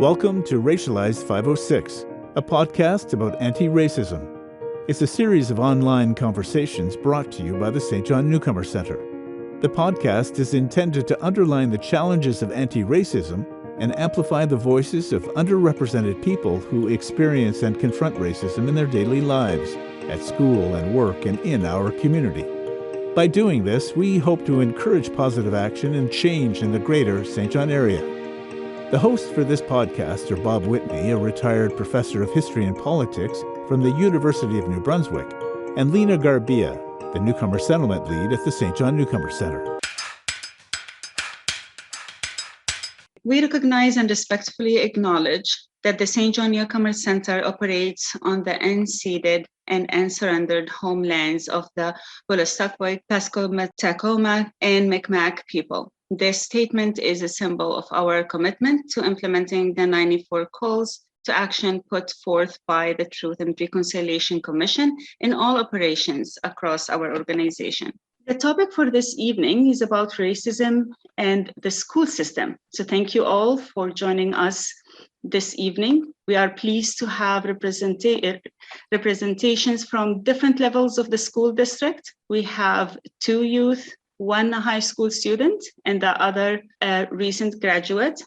Welcome to Racialized 506, a podcast about anti-racism. It's a series of online conversations brought to you by the St. John Newcomer Centre. The podcast is intended to underline the challenges of anti-racism and amplify the voices of underrepresented people who experience and confront racism in their daily lives, at school and work, and in our community. By doing this, we hope to encourage positive action and change in the greater St. John area. The hosts for this podcast are Bob Whitney, a retired professor of history and politics from the University of New Brunswick, and Lena Garbia, the Newcomer Settlement Lead at the St. John Newcomer Centre. We recognize and respectfully acknowledge that the St. John Newcomer Centre operates on the unceded and unsurrendered homelands of the Wolastoqey, Pasco-Tacoma, and Mi'kmaq people. This statement is a symbol of our commitment to implementing the 94 calls to action put forth by the Truth and Reconciliation Commission in all operations across our organization. The topic for this evening is about racism and the school system. So thank you all for joining us this evening. We are pleased to have representations from different levels of the school district. We have two youth, one high school student, and the other a recent graduate,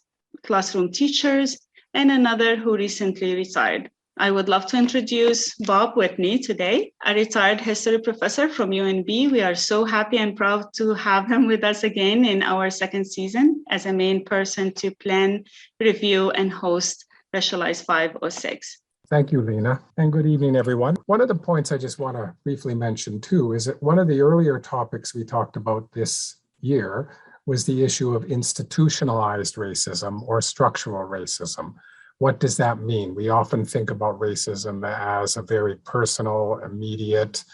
classroom teachers, and another who recently retired. I would love to introduce Bob Whitney today, a retired history professor from UNB. We are so happy and proud to have him with us again in our second season as a main person to plan, review, and host Racialized 506. Thank you, Lena, and good evening, everyone. One of the points I just want to briefly mention, too, is that one of the earlier topics we talked about this year was the issue of institutionalized racism or structural racism. What does that mean? We often think about racism as a very personal, immediate,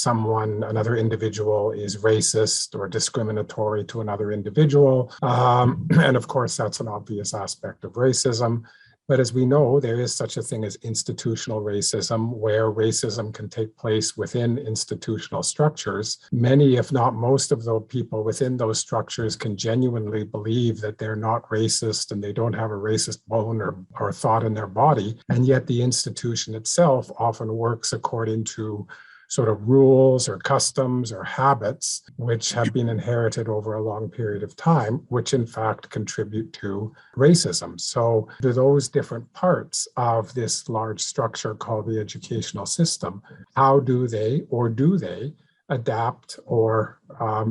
another individual is racist or discriminatory to another individual. And of course, that's an obvious aspect of racism. But as we know, there is such a thing as institutional racism, where racism can take place within institutional structures. Many, if not most of the people within those structures can genuinely believe that they're not racist and they don't have a racist bone or thought in their body. And yet the institution itself often works according to sort of rules or customs or habits, which have been inherited over a long period of time, which in fact contribute to racism. So to those different parts of this large structure called the educational system, how do they adapt or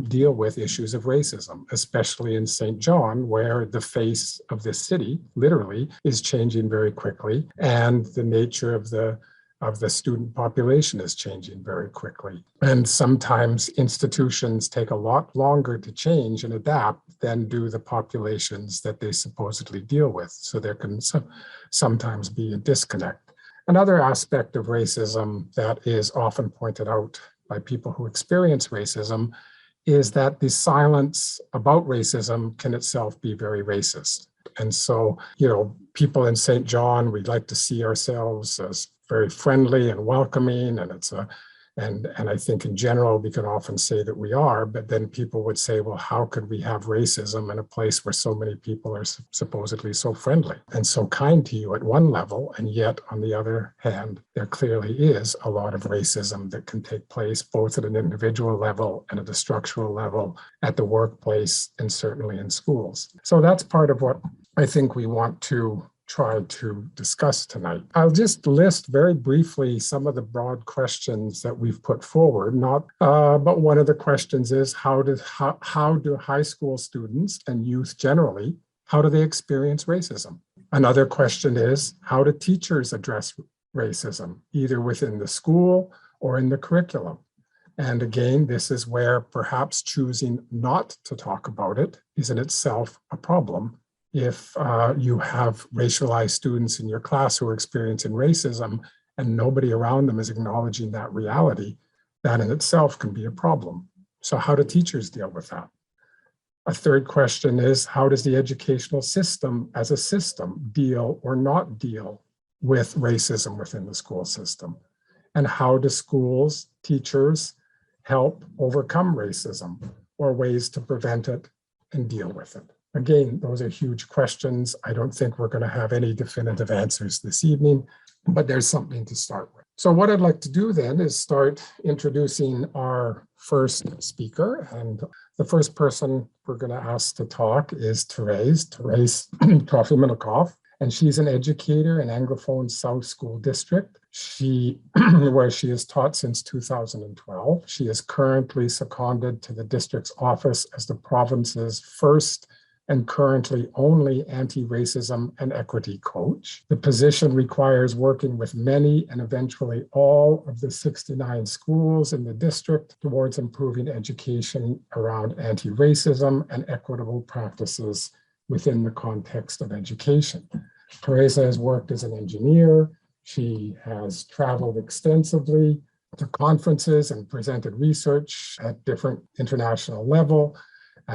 deal with issues of racism, especially in St. John, where the face of this city literally is changing very quickly, and the nature of the student population is changing very quickly. And sometimes institutions take a lot longer to change and adapt than do the populations that they supposedly deal with. So there can sometimes be a disconnect. Another aspect of racism that is often pointed out by people who experience racism is that the silence about racism can itself be very racist. And so, people in St. John, we'd like to see ourselves as very friendly and welcoming, and I think in general we can often say that we are, but then people would say, well, how could we have racism in a place where so many people are supposedly so friendly and so kind to you at one level, and yet on the other hand, there clearly is a lot of racism that can take place both at an individual level and at a structural level at the workplace and certainly in schools. So that's part of what I think we want to try to discuss tonight. I'll just list very briefly some of the broad questions that we've put forward. But one of the questions is how do high school students and youth generally, how do they experience racism? Another question is, how do teachers address racism, either within the school or in the curriculum? And again, this is where perhaps choosing not to talk about it is in itself a problem. If you have racialized students in your class who are experiencing racism and nobody around them is acknowledging that reality, that in itself can be a problem. So how do teachers deal with that? A third question is, how does the educational system as a system deal or not deal with racism within the school system? And how do schools, teachers help overcome racism or ways to prevent it and deal with it? Again, those are huge questions. I don't think we're going to have any definitive answers this evening, but there's something to start with. So what I'd like to do then is start introducing our first speaker. And the first person we're going to ask to talk is Therese Trofimenokov. And she's an educator in Anglophone South School District, where she has taught since 2012. She is currently seconded to the district's office as the province's first and currently only anti-racism and equity coach. The position requires working with many and eventually all of the 69 schools in the district towards improving education around anti-racism and equitable practices within the context of education. Teresa has worked as an engineer. She has traveled extensively to conferences and presented research at different international level.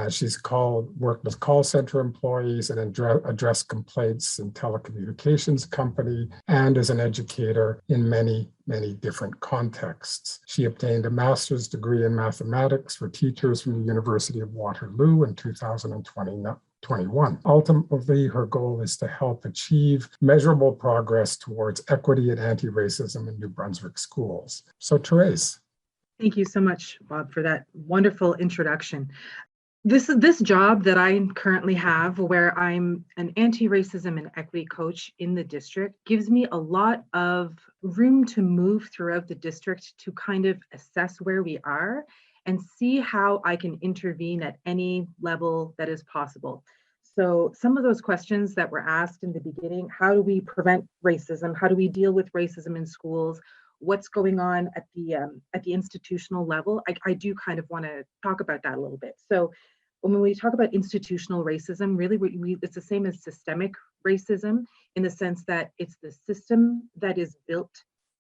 She's worked with call center employees and addressed complaints in telecommunications company, and as an educator in many, many different contexts. She obtained a master's degree in mathematics for teachers from the University of Waterloo in 2021. Ultimately, her goal is to help achieve measurable progress towards equity and anti-racism in New Brunswick schools. So, Therese. Thank you so much, Bob, for that wonderful introduction. This job that I currently have, where I'm an anti-racism and equity coach in the district, gives me a lot of room to move throughout the district to kind of assess where we are and see how I can intervene at any level that is possible. So some of those questions that were asked in the beginning, how do we prevent racism? How do we deal with racism in schools? What's going on at the institutional level? I do kind of want to talk about that a little bit. So when we talk about institutional racism, really it's the same as systemic racism, in the sense that it's the system that is built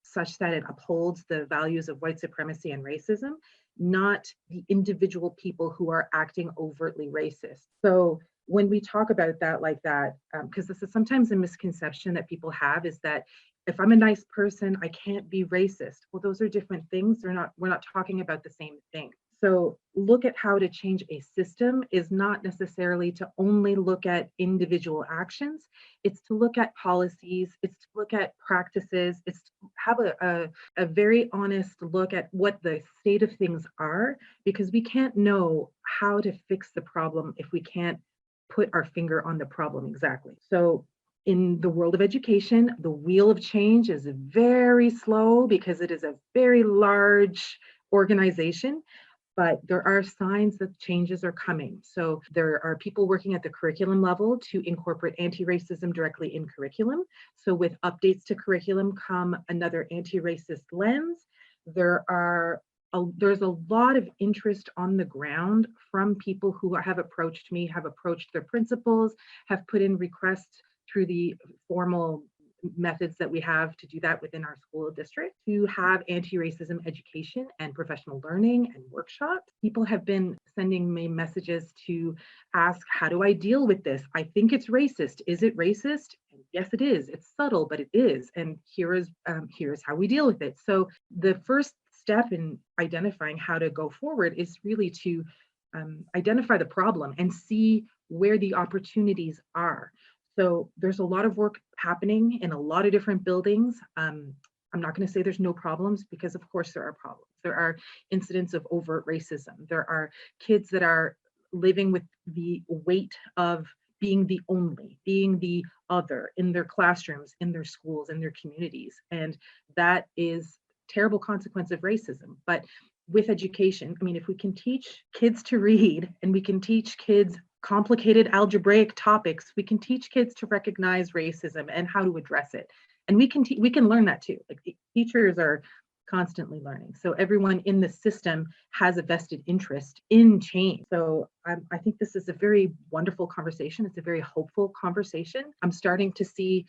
such that it upholds the values of white supremacy and racism, not the individual people who are acting overtly racist. So when we talk about that like that, because this is sometimes a misconception that people have, is that if I'm a nice person, I can't be racist. Well, those are different things. We're not talking about the same thing. So look at how to change a system is not necessarily to only look at individual actions. It's to look at policies. It's to look at practices. It's to have a very honest look at what the state of things are, because we can't know how to fix the problem if we can't put our finger on the problem exactly. So in the world of education, the wheel of change is very slow because it is a very large organization. But there are signs that changes are coming. So there are people working at the curriculum level to incorporate anti-racism directly in curriculum. So with updates to curriculum come another anti-racist lens. There's a lot of interest on the ground from people who have approached me, have approached their principals, have put in requests through the formal methods that we have to do that within our school district, to have anti-racism education and professional learning and workshops. People have been sending me messages to ask, how do I deal with this? I think it's racist. Is it racist? And yes, it is. It's subtle, but it is. And here's how we deal with it. So the first step in identifying how to go forward is really to identify the problem and see where the opportunities are. So there's a lot of work happening in a lot of different buildings. I'm not going to say there's no problems, because of course there are problems. There are incidents of overt racism. There are kids that are living with the weight of being the other in their classrooms, in their schools, in their communities. And that is a terrible consequence of racism. But with education, I mean, if we can teach kids to read and we can teach kids complicated algebraic topics, we can teach kids to recognize racism and how to address it. And we can learn that too. Like, teachers are constantly learning. So everyone in the system has a vested interest in change. So I think this is a very wonderful conversation. It's a very hopeful conversation. I'm starting to see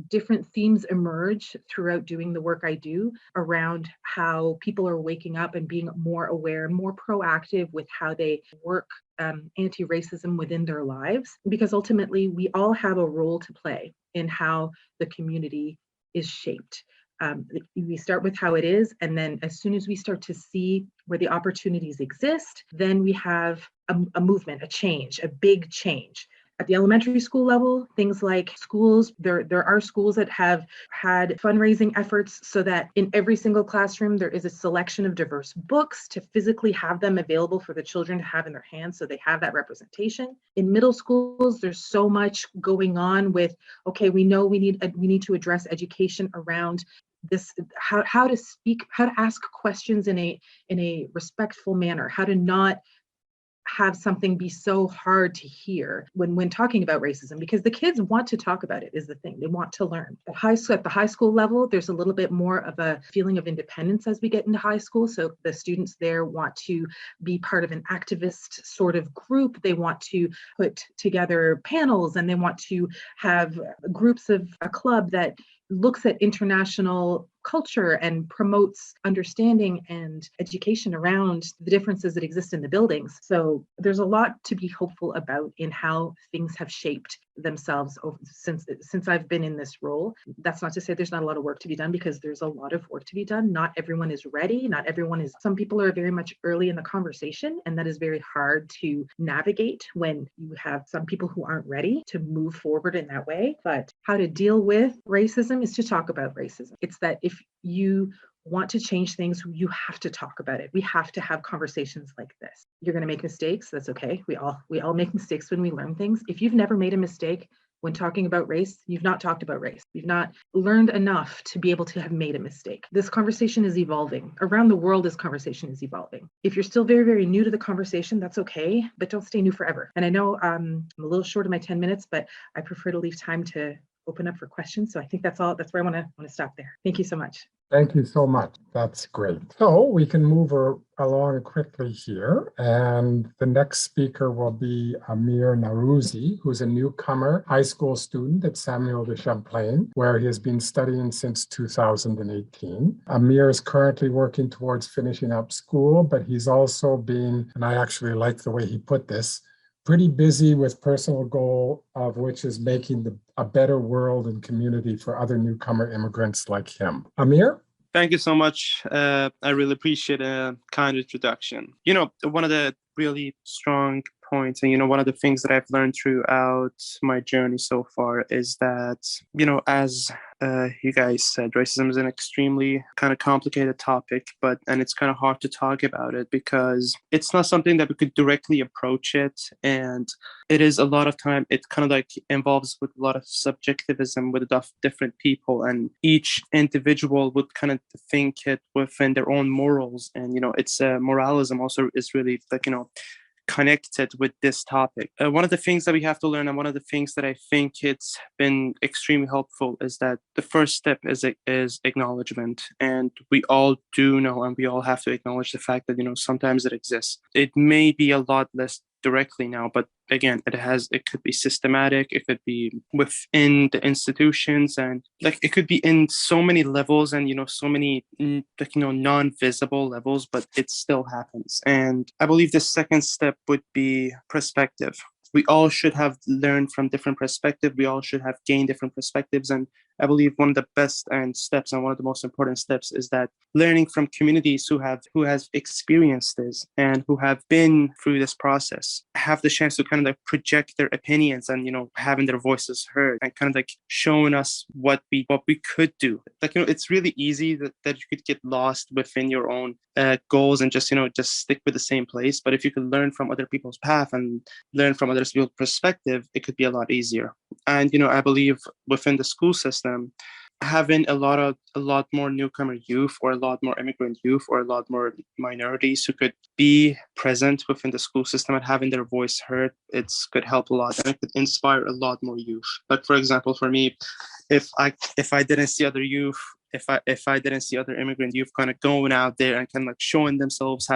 different themes emerge throughout doing the work I do around how people are waking up and being more aware, more proactive with how they work anti-racism within their lives, because ultimately we all have a role to play in how the community is shaped. We start with how it is, and then as soon as we start to see where the opportunities exist, then we have a movement, a change, a big change. At the elementary school level, things like schools, there are schools that have had fundraising efforts so that in every single classroom, there is a selection of diverse books to physically have them available for the children to have in their hands so they have that representation. In middle schools, there's so much going on with, okay, we know we need to address education around this, how to speak, how to ask questions in a respectful manner, how to not have something be so hard to hear when talking about racism, because the kids want to talk about it is the thing. They want to learn. At the high school level, there's a little bit more of a feeling of independence as we get into high school. So the students there want to be part of an activist sort of group. They want to put together panels, and they want to have groups of a club that looks at international culture and promotes understanding and education around the differences that exist in the buildings. So there's a lot to be hopeful about in how things have shaped themselves since I've been in this role. That's not to say there's not a lot of work to be done, because there's a lot of work to be done. Not everyone is ready. Some people are very much early in the conversation, and that is very hard to navigate when you have some people who aren't ready to move forward in that way. But how to deal with racism is to talk about racism. It's that if you want to change things, you have to talk about it. We have to have conversations like this. You're going to make mistakes. That's okay. We all make mistakes when we learn things. If you've never made a mistake when talking about race, you've not talked about race. You've not learned enough to be able to have made a mistake. This conversation is evolving. Around the world, this conversation is evolving. If you're still very, very new to the conversation, that's okay, but don't stay new forever. And I know I'm a little short of my 10 minutes, but I prefer to leave time to open up for questions. So I think that's all. That's where I want to stop there. Thank you so much. Thank you so much. That's great. So we can move along quickly here. And the next speaker will be Amir Narouzi, who's a newcomer high school student at Samuel de Champlain, where he has been studying since 2018. Amir is currently working towards finishing up school, but he's also been, and I actually like the way he put this, pretty busy with personal goal of which is making a better world and community for other newcomer immigrants like him. Amir? Thank you so much. I really appreciate a kind introduction. One of the really strong points, and one of the things that I've learned throughout my journey so far is that, as you guys said, racism is an extremely kind of complicated topic, and it's kind of hard to talk about it because it's not something that we could directly approach it. And it is a lot of time, it kind of like involves with a lot of subjectivism with different people, and each individual would kind of think it within their own morals. And, it's moralism also is really like, connected with this topic. One of the things that we have to learn, and one of the things that I think it's been extremely helpful, is that the first step is acknowledgement. And we all do know, and we all have to acknowledge the fact that, sometimes it exists. It may be a lot less directly now, but again, it could be systematic, it could be within the institutions, and like it could be in so many levels, and so many non-visible levels, but it still happens. And I believe the second step would be perspective. We all should have learned from different perspectives. We all should have gained different perspectives. And I believe one of the best steps and one of the most important steps is that learning from communities who have experienced this and who have been through this process, have the chance to kind of like project their opinions and, having their voices heard, and kind of like showing us what we could do. Like, it's really easy that you could get lost within your own goals and just stick with the same place. But if you could learn from other people's path and learn from other people's perspective, it could be a lot easier. And, I believe within the school system, having a lot more newcomer youth, or a lot more immigrant youth, or a lot more minorities who could be present within the school system and having their voice heard, it could help a lot, and it could inspire a lot more youth. Like, for example, for me, if I didn't see other youth, if I didn't see other immigrant youth kind of going out there and kind of like showing themselves,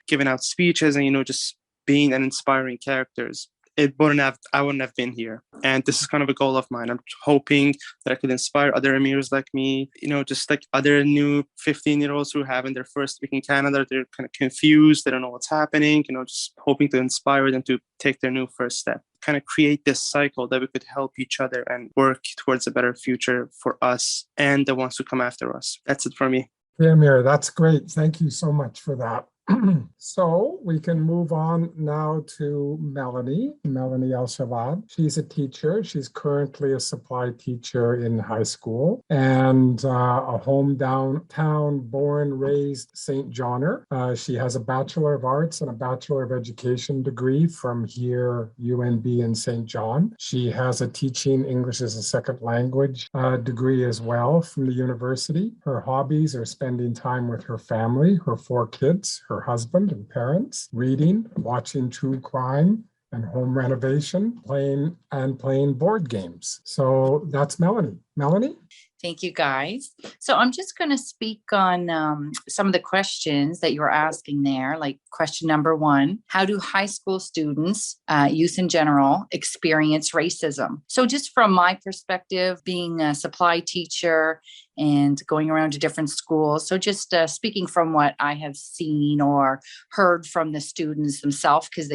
giving out speeches, and just being an inspiring characters, I wouldn't have been here. And this is kind of a goal of mine. I'm hoping that I could inspire other Emirs like me, just like other new 15-year-olds who are having their first week in Canada. They're kind of confused. They don't know what's happening, just hoping to inspire them to take their new first step, kind of create this cycle that we could help each other and work towards a better future for us and the ones who come after us. That's it for me. Yeah, Amir, that's great. Thank you so much for that. So we can move on now to Melanie El-Shabab. She's a teacher. She's currently a supply teacher in high school and a home downtown, born, raised St. Johnner. She has a Bachelor of Arts and a Bachelor of Education degree from here, UNB in St. John. She has a teaching English as a second language degree as well from the university. Her hobbies are spending time with her family, her 4 kids, her husband and parents, reading, watching true crime and home renovation, playing board games. So that's Melanie. Melanie? Thank you, guys. So I'm just going to speak on some of the questions that you were asking there. Like question number 1, how do high school students, youth in general, experience racism? So just from my perspective, being a supply teacher and going around to different schools. So just speaking from what I have seen or heard from the students themselves, because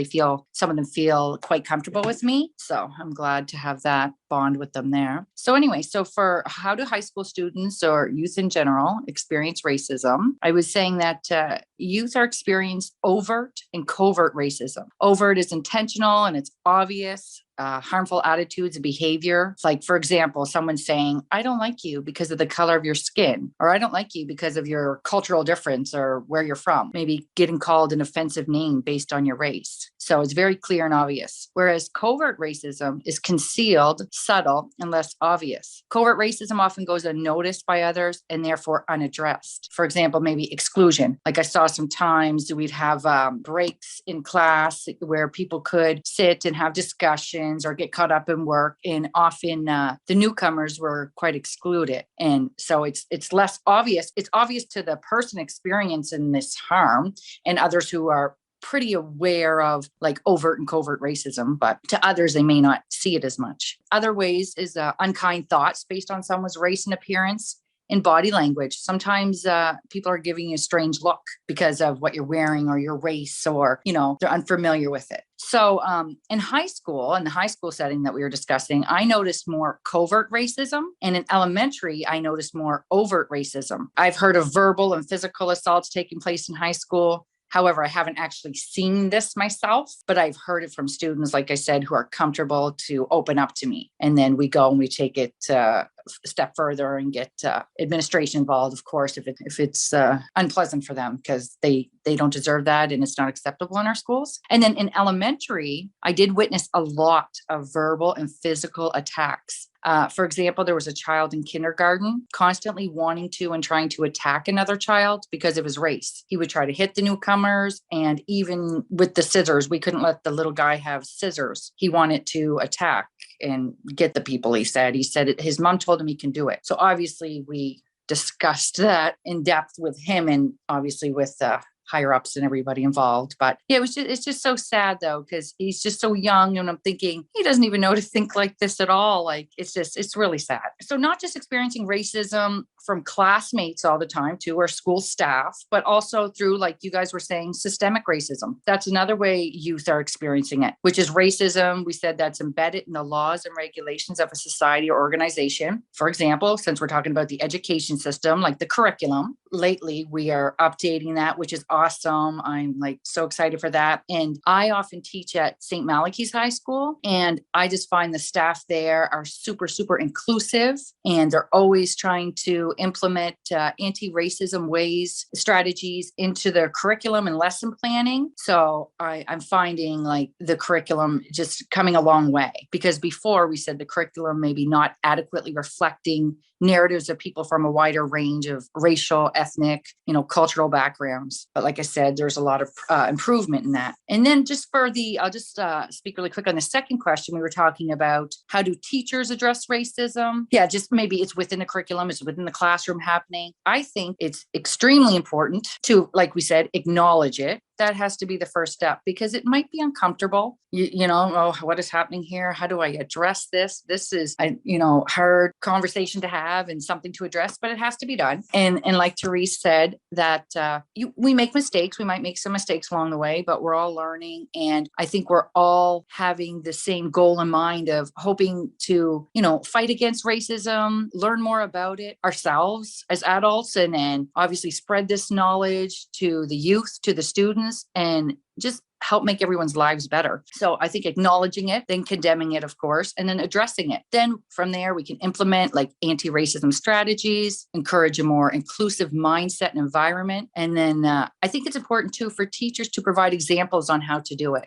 some of them feel quite comfortable with me. So I'm glad to have that bond with them there. So anyway, so for how do high school students or youth in general experience racism? I was saying that youth are experiencing overt and covert racism. Overt is intentional and it's obvious. Harmful attitudes and behavior. Like, for example, someone saying, I don't like you because of the color of your skin, or I don't like you because of your cultural difference or where you're from. Maybe getting called an offensive name based on your race. So it's very clear and obvious. Whereas covert racism is concealed, subtle, and less obvious. Covert racism often goes unnoticed by others and therefore unaddressed. For example, maybe exclusion. Like I saw sometimes we'd have breaks in class where people could sit and have discussions or get caught up in work, and often the newcomers were quite excluded. And so it's less obvious. It's obvious to the person experiencing this harm and others who are pretty aware of like overt and covert racism, but to others, they may not see it as much. Other ways is unkind thoughts based on someone's race and appearance. In body language, sometimes people are giving you a strange look because of what you're wearing or your race, or, they're unfamiliar with it. So in high school, in the high school setting that we were discussing, I noticed more covert racism. And in elementary, I noticed more overt racism. I've heard of verbal and physical assaults taking place in high school. However, I haven't actually seen this myself, but I've heard it from students, like I said, who are comfortable to open up to me. And then we go and we take it a step further and get administration involved, of course, if it's unpleasant for them, because they don't deserve that and it's not acceptable in our schools. And then in elementary, I did witness a lot of verbal and physical attacks. For example, there was a child in kindergarten constantly wanting to and trying to attack another child because of his race. He would try to hit the newcomers, and even with the scissors, we couldn't let the little guy have scissors. He wanted to attack and get the people, he said. He said his mom told him he can do it. So obviously we discussed that in depth with him and obviously with higher ups and everybody involved. But yeah, it's just so sad though, because he's just so young, and I'm thinking he doesn't even know to think like this at all. Like it's really sad. So not just experiencing racism from classmates all the time too, or school staff, but also through, like you guys were saying, systemic racism. That's another way youth are experiencing it, which is racism. We said that's embedded in the laws and regulations of a society or organization. For example, since we're talking about the education system, like the curriculum, lately we are updating that, which is awesome. I'm like so excited for that. And I often teach at St. Malachy's High School, and I just find the staff there are super, super inclusive, and they're always trying to implement anti-racism ways, strategies into their curriculum and lesson planning. So I'm finding like the curriculum just coming a long way, because before we said the curriculum maybe not adequately reflecting narratives of people from a wider range of racial, ethnic, cultural backgrounds. But like I said, there's a lot of improvement in that. And then I'll just speak really quick on the second question. We were talking about how do teachers address racism? Yeah, just maybe it's within the curriculum, it's within the classroom happening. I think it's extremely important to, like we said, acknowledge it that has to be the first step, because it might be uncomfortable. You know, oh, what is happening here? How do I address this? This is a, hard conversation to have and something to address, but it has to be done. And like Therese said, that we make mistakes. We might make some mistakes along the way, but we're all learning. And I think we're all having the same goal in mind of hoping to, fight against racism, learn more about it ourselves as adults, and obviously spread this knowledge to the youth, to the students, and just help make everyone's lives better. So I think acknowledging it, then condemning it, of course, and then addressing it. Then from there, we can implement like anti-racism strategies, encourage a more inclusive mindset and environment. And then I think it's important too for teachers to provide examples on how to do it.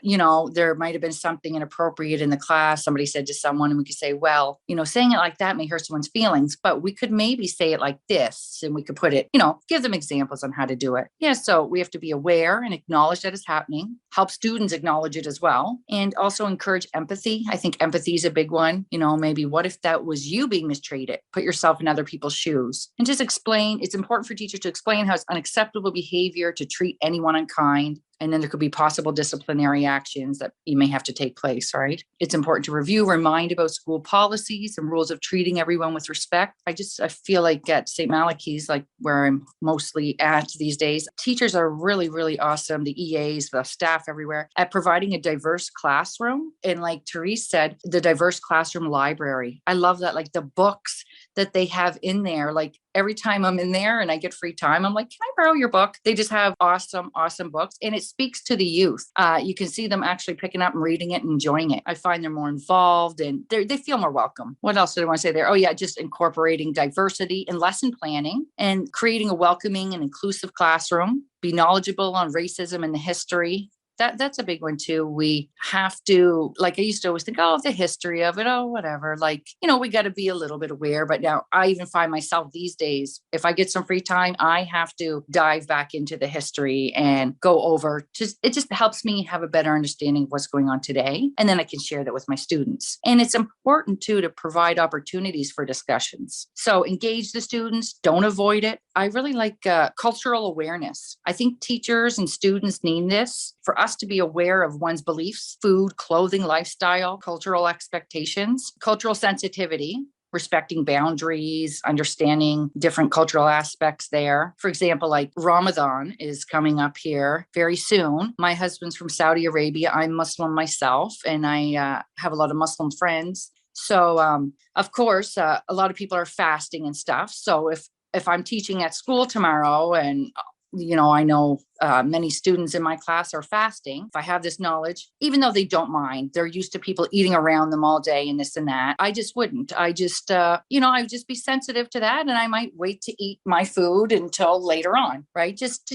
There might have been something inappropriate in the class. Somebody said to someone, and we could say, well, saying it like that may hurt someone's feelings, but we could maybe say it like this, and we could put it, give them examples on how to do it. Yeah. So we have to be aware and acknowledge that it's happening, help students acknowledge it as well, and also encourage empathy. I think empathy is a big one. Maybe what if that was you being mistreated? Put yourself in other people's shoes and just explain. It's important for teachers to explain how it's unacceptable behavior to treat anyone unkind. And then there could be possible disciplinary actions that you may have to take place, right? It's important to remind about school policies and rules of treating everyone with respect. I feel like at St. Malachy's, like where I'm mostly at these days, teachers are really, really awesome. The EAs, the staff everywhere at providing a diverse classroom. And like Therese said, the diverse classroom library. I love that, like the books that they have in there. Like every time I'm in there and I get free time, I'm like, can I borrow your book? They just have awesome, awesome books. And it speaks to the youth. You can see them actually picking up and reading it and enjoying it. I find they're more involved and they feel more welcome. What else did I want to say there? Oh yeah, just incorporating diversity in lesson planning and creating a welcoming and inclusive classroom. Be knowledgeable on racism and the history. That's a big one too. We have to, like I used to always think, oh, the history of it, oh, whatever. Like, we got to be a little bit aware. But now I even find myself these days, if I get some free time, I have to dive back into the history and go over. It just helps me have a better understanding of what's going on today. And then I can share that with my students. And it's important too to provide opportunities for discussions. So engage the students, don't avoid it. I really like cultural awareness. I think teachers and students need this for us to be aware of one's beliefs, food, clothing, lifestyle, cultural expectations, cultural sensitivity, respecting boundaries, understanding different cultural aspects there. For example, like Ramadan is coming up here very soon. My husband's from Saudi Arabia. I'm Muslim myself, and I have a lot of Muslim friends. So, of course, a lot of people are fasting and stuff. So if I'm teaching at school tomorrow and I know many students in my class are fasting. If I have this knowledge, even though they don't mind, they're used to people eating around them all day and this and that. I just wouldn't. I just, I would just be sensitive to that. And I might wait to eat my food until later on, right? Just,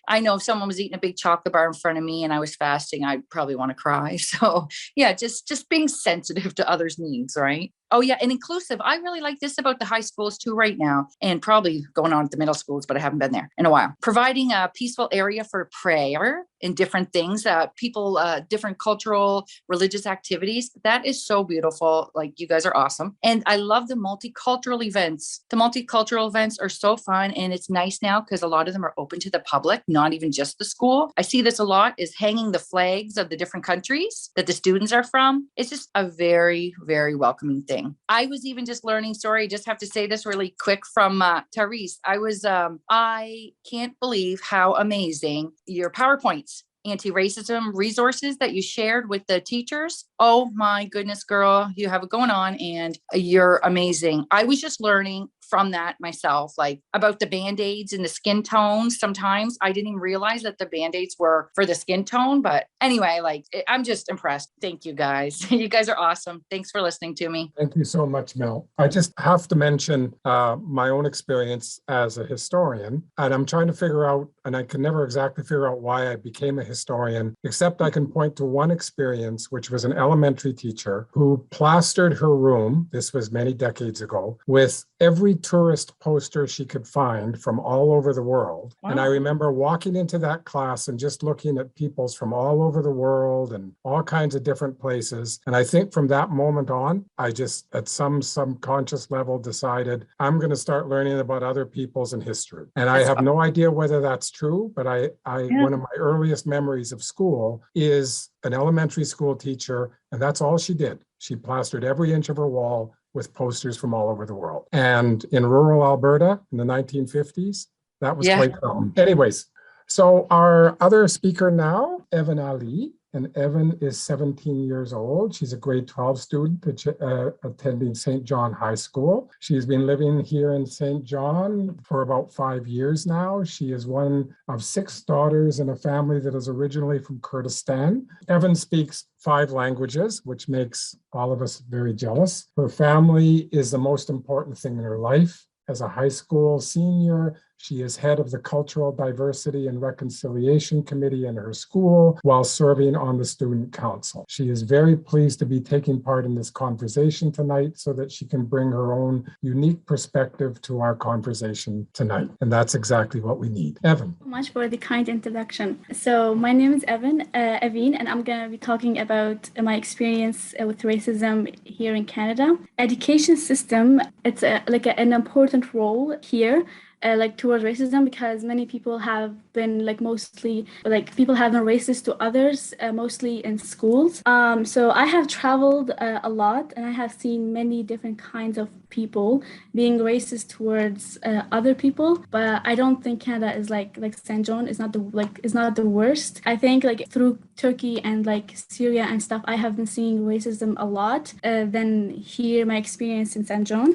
I know if someone was eating a big chocolate bar in front of me and I was fasting, I'd probably want to cry. So yeah, just being sensitive to others' needs, right? Oh yeah, and inclusive. I really like this about the high schools too right now, and probably going on at the middle schools, but I haven't been there in a while. Providing a peaceful area for prayer and different things, people, different cultural, religious activities. That is so beautiful. Like, you guys are awesome. And I love the multicultural events. The multicultural events are so fun. And it's nice now because a lot of them are open to the public, not even just the school. I see this a lot, is hanging the flags of the different countries that the students are from. It's just a very, very welcoming thing. I was even just learning, sorry, I just have to say this really quick from Therese. I can't believe how amazing your PowerPoints, anti-racism resources that you shared with the teachers. Oh my goodness, girl, you have it going on and you're amazing. I was just learning from that myself, like about the Band-Aids and the skin tones. Sometimes I didn't even realize that the Band-Aids were for the skin tone. But anyway, I'm just impressed. Thank you guys. You guys are awesome. Thanks for listening to me. Thank you so much, Mel. I just have to mention my own experience as a historian, and I'm trying to figure out, and I can never exactly figure out why I became a historian, except I can point to one experience, which was an elementary teacher who plastered her room, this was many decades ago, with every tourist poster she could find from all over the world. Wow. And I remember walking into that class and just looking at people's from all over the world and all kinds of different places. And I think from that moment on, I just at some subconscious level decided I'm going to start learning about other peoples and history. And I have no idea whether that's true, but one of my earliest memories of school is an elementary school teacher, and that's all she did. She plastered every inch of her wall with posters from all over the world. And in rural Alberta in the 1950s, that was quite something. Anyways, so our other speaker now, Evan Ali, and Evan is 17 years old. She's a grade 12 student attending St. John High School. She's been living here in St. John for about 5 years now. She is one of 6 daughters in a family that is originally from Kurdistan. Evan speaks 5 languages, which makes all of us very jealous. Her family is the most important thing in her life. As a high school senior, she is head of the Cultural Diversity and Reconciliation Committee in her school while serving on the Student Council. She is very pleased to be taking part in this conversation tonight so that she can bring her own unique perspective to our conversation tonight. And that's exactly what we need. Evan. Thank you so much for the kind introduction. So my name is Evan, and I'm going to be talking about my experience with racism here in Canada. Education system, it's an important role here. Towards racism, because many people have been people have been racist to others, mostly in schools. So I have traveled a lot, and I have seen many different kinds of people being racist towards other people. But I don't think Canada is like St. John is not the worst. I think through Turkey and Syria and stuff, I have been seeing racism a lot than here my experience in St. John.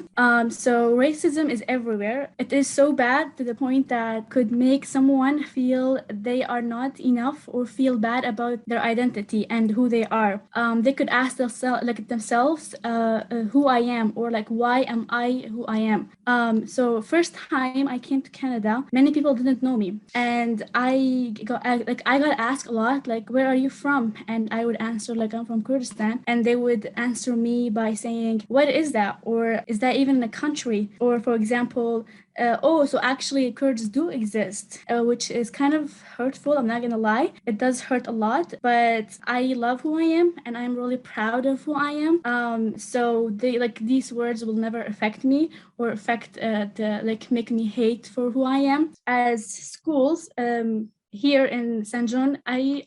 So racism is everywhere. It is so bad to the point that could make someone feel they are not enough or feel bad about their identity and who they are. They could ask themselves who I am, or why am I who I am. So first time I came to Canada, many people didn't know me, and I got asked a lot where are you from? And I would answer I'm from Kurdistan, and they would answer me by saying, what is that? Or is that even a country? Or for example, so actually Kurds do exist, which is kind of hurtful. I'm not gonna lie, it does hurt a lot, but I love who I am and I'm really proud of who I am. So they these words will never affect me or affect make me hate for who I am. As schools, here in St. John, I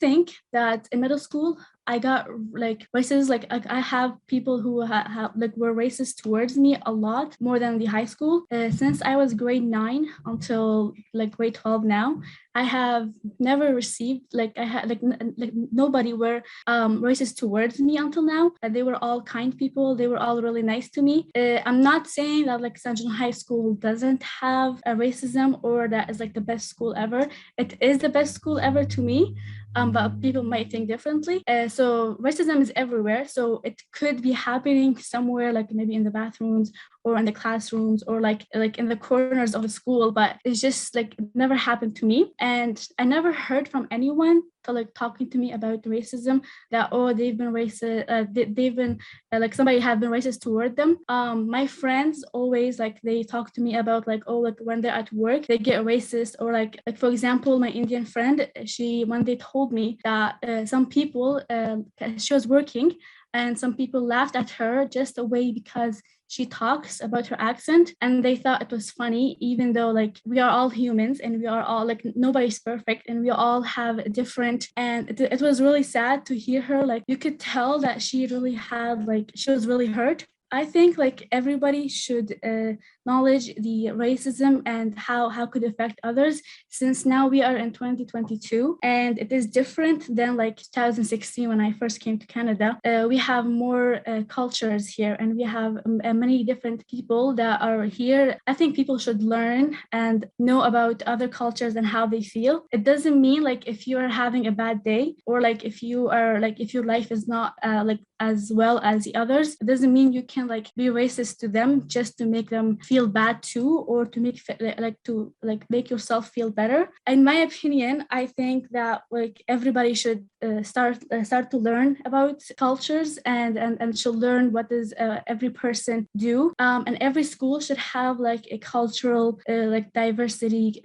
think that in middle school I got racist. I have people who were racist towards me a lot more than the high school. Since I was grade 9 until grade 12 now, I have never received nobody were racist towards me until now. They were all kind people. They were all really nice to me. I'm not saying that St. John High School doesn't have a racism or that is the best school ever. It is the best school ever to me. But people might think differently. So racism is everywhere. So it could be happening somewhere, maybe in the bathrooms or in the classrooms or in the corners of the school. But it's just it never happened to me, and I never heard from anyone talking to me about racism that they've been racist. They've been somebody have been racist toward them. My friends always they talk to me about when they're at work they get racist, or for example my Indian friend, she one day told me that some people she was working and some people laughed at her just away because she talks about her accent, and they thought it was funny, even though we are all humans and we are all nobody's perfect and we all have different. And it was really sad to hear her. You could tell that she really had she was really hurt. I think everybody should acknowledge the racism and how could affect others, since now we are in 2022 and it is different than 2016 when I first came to Canada. We have more cultures here and we have many different people that are here. I think people should learn and know about other cultures and how they feel. It doesn't mean if you are having a bad day or if you are if your life is not as well as the others, it doesn't mean you can be racist to them just to make them feel feel bad too, or to make yourself feel better. In my opinion, I think that like everybody should start to learn about cultures and should learn what does every person do. And every school should have like a cultural like diversity,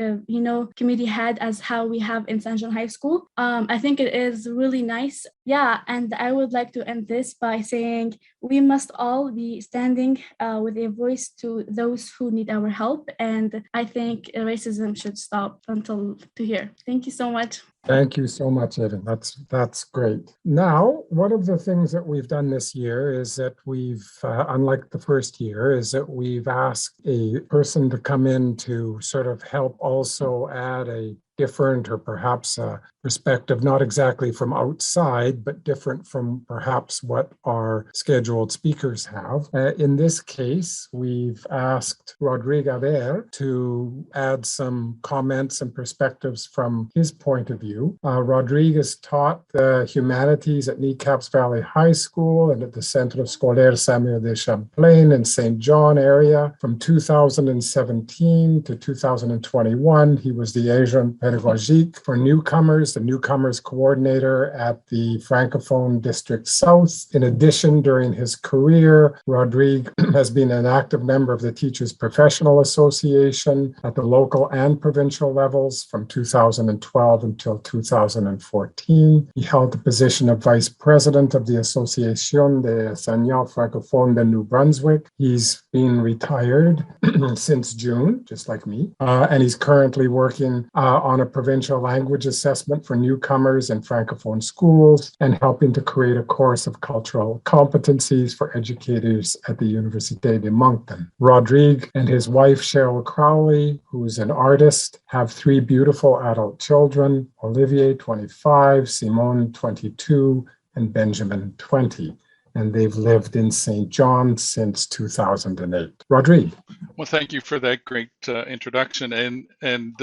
committee head, as how we have in St. John High School. I think it is really nice. Yeah, and I would like to end this by saying we must all be standing with a voice to those who need our help. And I think racism should stop until to here. Thank you so much. Thank you so much, Evan. That's great. Now, one of the things that we've done this year is that we've, unlike the first year, is that we've asked a person to come in to sort of help also add a different, or perhaps a perspective, not exactly from outside, but different from perhaps what our scheduled speakers have. In this case, we've asked Rodrigue Aver to add some comments and perspectives from his point of view. Rodrigue has taught the humanities at Kneecaps Valley High School and at the Centre Scolaire Samuel de Champlain in St. John area. From 2017 to 2021, he was the agent pédagogique for newcomers, the newcomers coordinator at the Francophone District South. In addition, during his career, Rodrigue has been an active member of the Teachers Professional Association at the local and provincial levels from 2012 until 2014. He held the position of vice president of the Association des Enseignants Francophones de New Brunswick. He's been retired since June, just like me, and he's currently working on a provincial language assessment for newcomers in Francophone schools and helping to create a course of cultural competencies for educators at the Université de Moncton. Rodrigue and his wife, Cheryl Crowley, who's an artist, have 3 beautiful adult children, Olivier, 25, Simone, 22, and Benjamin, 20. And they've lived in St. John since 2008. Rodrigue. Well, thank you for that great introduction. And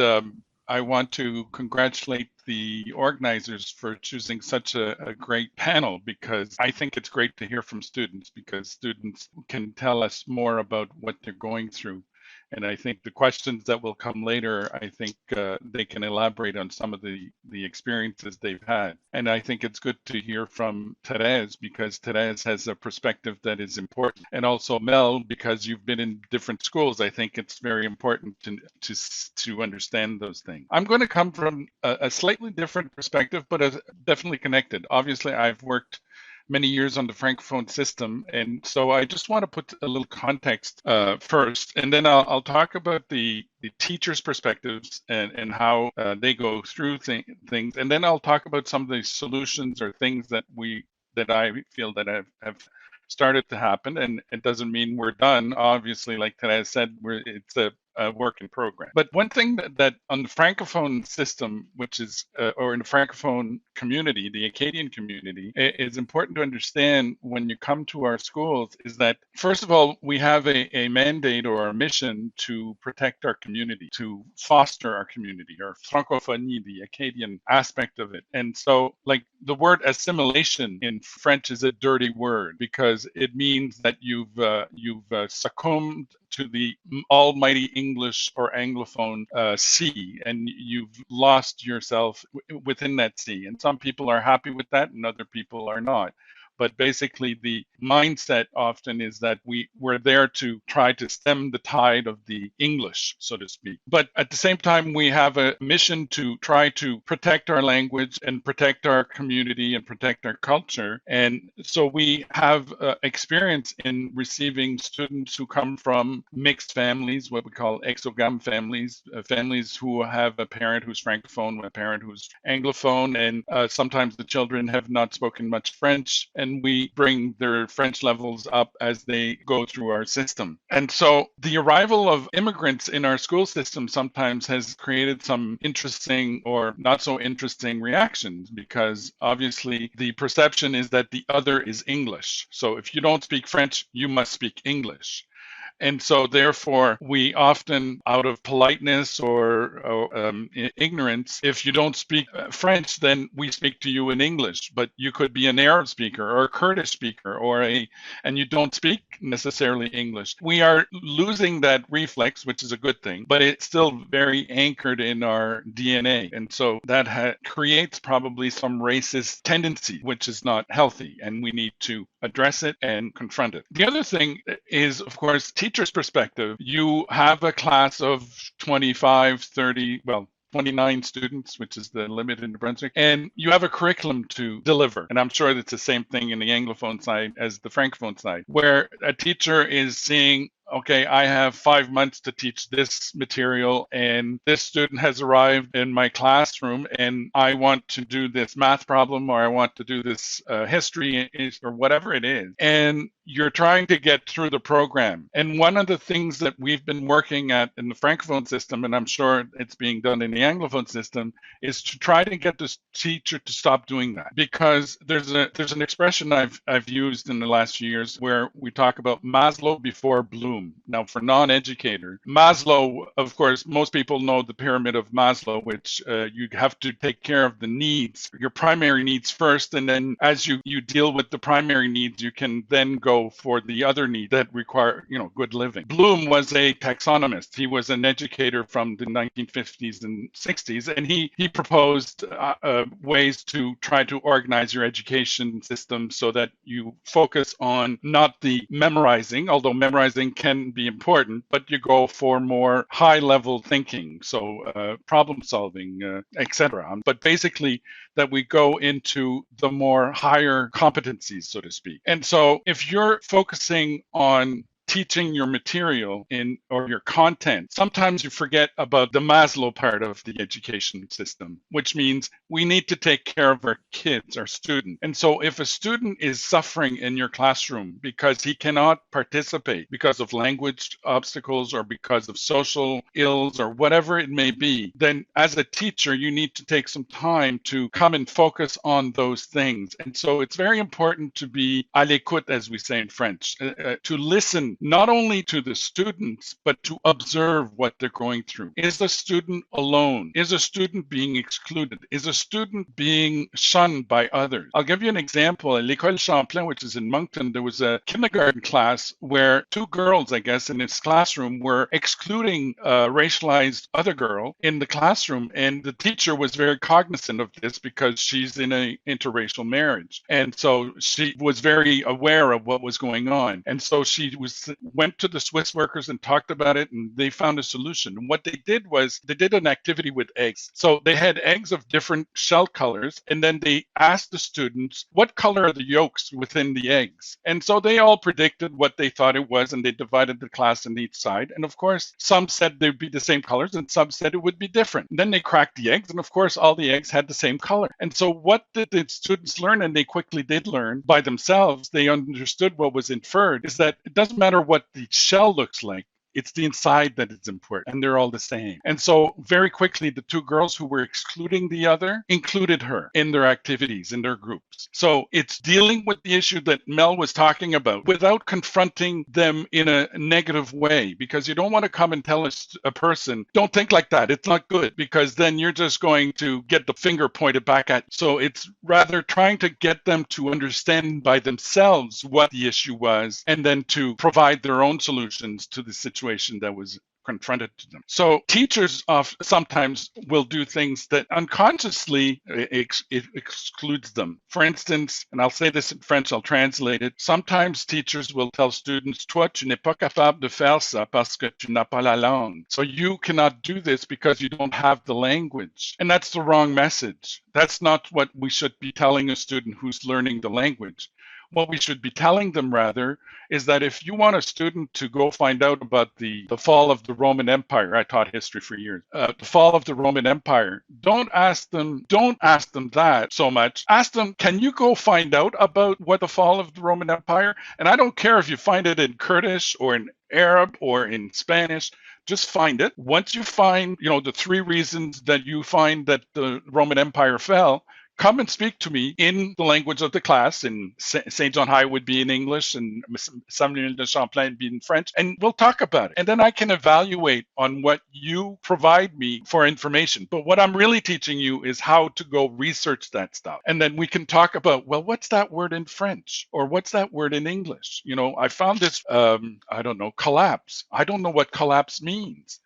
I want to congratulate the organizers for choosing such a great panel, because I think it's great to hear from students, because students can tell us more about what they're going through. And I think the questions that will come later, I think they can elaborate on some of the experiences they've had. And I think it's good to hear from Therese, because Therese has a perspective that is important. And also Mel, because you've been in different schools, I think it's very important to understand those things. I'm going to come from a slightly different perspective, but definitely connected. Obviously, I've worked many years on the Francophone system. And so I just want to put a little context first, and then I'll talk about the teachers' perspectives and how they go through things. And then I'll talk about some of the solutions or things that I feel that have started to happen. And it doesn't mean we're done. Obviously, like Therese said, it's a work in progress. But one thing that on the Francophone system, which is, or in the Francophone community, the Acadian community, is important to understand when you come to our schools is that, first of all, we have a mandate or a mission to protect our community, to foster our community, or francophonie, the Acadian aspect of it. And so, like, the word assimilation in French is a dirty word, because it means that you've succumbed to the almighty English or Anglophone sea, and you've lost yourself within that sea. And some people are happy with that and other people are not. But basically, the mindset often is that we're there to try to stem the tide of the English, so to speak. But at the same time, we have a mission to try to protect our language and protect our community and protect our culture. And so we have experience in receiving students who come from mixed families, what we call exogam families, families who have a parent who's Francophone, a parent who's Anglophone, and sometimes the children have not spoken much French. And we bring their French levels up as they go through our system. And so the arrival of immigrants in our school system sometimes has created some interesting or not so interesting reactions, because obviously the perception is that the other is English. So if you don't speak French, you must speak English. And so therefore, we often, out of politeness or ignorance, if you don't speak French, then we speak to you in English. But you could be an Arab speaker or a Kurdish speaker and you don't speak necessarily English. We are losing that reflex, which is a good thing, but it's still very anchored in our DNA. And so that creates probably some racist tendency, which is not healthy, and we need to address it and confront it. The other thing is, of course, teacher's perspective. You have a class of 25, 30, 29 students, which is the limit in New Brunswick, and you have a curriculum to deliver. And I'm sure it's the same thing in the Anglophone side as the Francophone side, where a teacher is seeing, okay, I have 5 months to teach this material, and this student has arrived in my classroom, and I want to do this math problem, or I want to do this history, or whatever it is. And you're trying to get through the program. And one of the things that we've been working at in the Francophone system, and I'm sure it's being done in the Anglophone system, is to try to get the teacher to stop doing that. Because there's an expression I've used in the last few years where we talk about Maslow before Bloom. Now, for non-educators, Maslow, of course, most people know the pyramid of Maslow, which you have to take care of the needs, your primary needs first, and then as you deal with the primary needs, you can then go for the other needs that require, good living. Bloom was a taxonomist. He was an educator from the 1950s and 60s, and he proposed ways to try to organize your education system so that you focus on not the memorizing, although memorizing can be important, but you go for more high-level thinking, so problem solving, etc. But basically, that we go into the more higher competencies, so to speak. And so if you're focusing on teaching your material or your content, sometimes you forget about the Maslow part of the education system, which means we need to take care of our kids, our students. And so if a student is suffering in your classroom because he cannot participate because of language obstacles or because of social ills or whatever it may be, then as a teacher, you need to take some time to come and focus on those things. And so it's very important to be à l'écoute, as we say in French, to listen not only to the students, but to observe what they're going through. Is the student alone? Is a student being excluded? Is a student being shunned by others? I'll give you an example. At l'École Champlain, which is in Moncton, there was a kindergarten class where two girls, I guess, in this classroom were excluding a racialized other girl in the classroom. And the teacher was very cognizant of this because she's in an interracial marriage. And so she was very aware of what was going on. And so she went to the Swiss workers and talked about it, and they found a solution. And what they did was they did an activity with eggs. So they had eggs of different shell colors, and then they asked the students, what color are the yolks within the eggs? And so they all predicted what they thought it was, and they divided the class on each side. And of course, some said they'd be the same colors, and some said it would be different. And then they cracked the eggs, and of course, all the eggs had the same color. And so what did the students learn? And they quickly did learn by themselves. They understood what was inferred, is that it doesn't matter what the shell looks like. It's the inside that is important, and they're all the same. And so very quickly, the two girls who were excluding the other included her in their activities, in their groups. So it's dealing with the issue that Mel was talking about without confronting them in a negative way, because you don't want to come and tell a person, don't think like that, it's not good, because then you're just going to get the finger pointed back at you. So it's rather trying to get them to understand by themselves what the issue was, and then to provide their own solutions to the situation that was confronted to them. So teachers sometimes will do things that unconsciously it excludes them. For instance, and I'll say this in French, I'll translate it. Sometimes teachers will tell students, toi, tu n'es pas capable de faire ça parce que tu n'as pas la langue. So you cannot do this because you don't have the language. And that's the wrong message. That's not what we should be telling a student who's learning the language. What we should be telling them, rather, is that if you want a student to go find out about the fall of the Roman Empire, I taught history for years, the fall of the Roman Empire, don't ask them that so much. Ask them, can you go find out about what the fall of the Roman Empire? And I don't care if you find it in Kurdish or in Arab or in Spanish, just find it. Once you find, the three reasons that you find that the Roman Empire fell, come and speak to me in the language of the class. In St. John High would be in English, and Samuel de Champlain would be in French, and we'll talk about it. And then I can evaluate on what you provide me for information. But what I'm really teaching you is how to go research that stuff. And then we can talk about, well, what's that word in French? Or what's that word in English? You know, I found this, I don't know, collapse. I don't know what collapse means,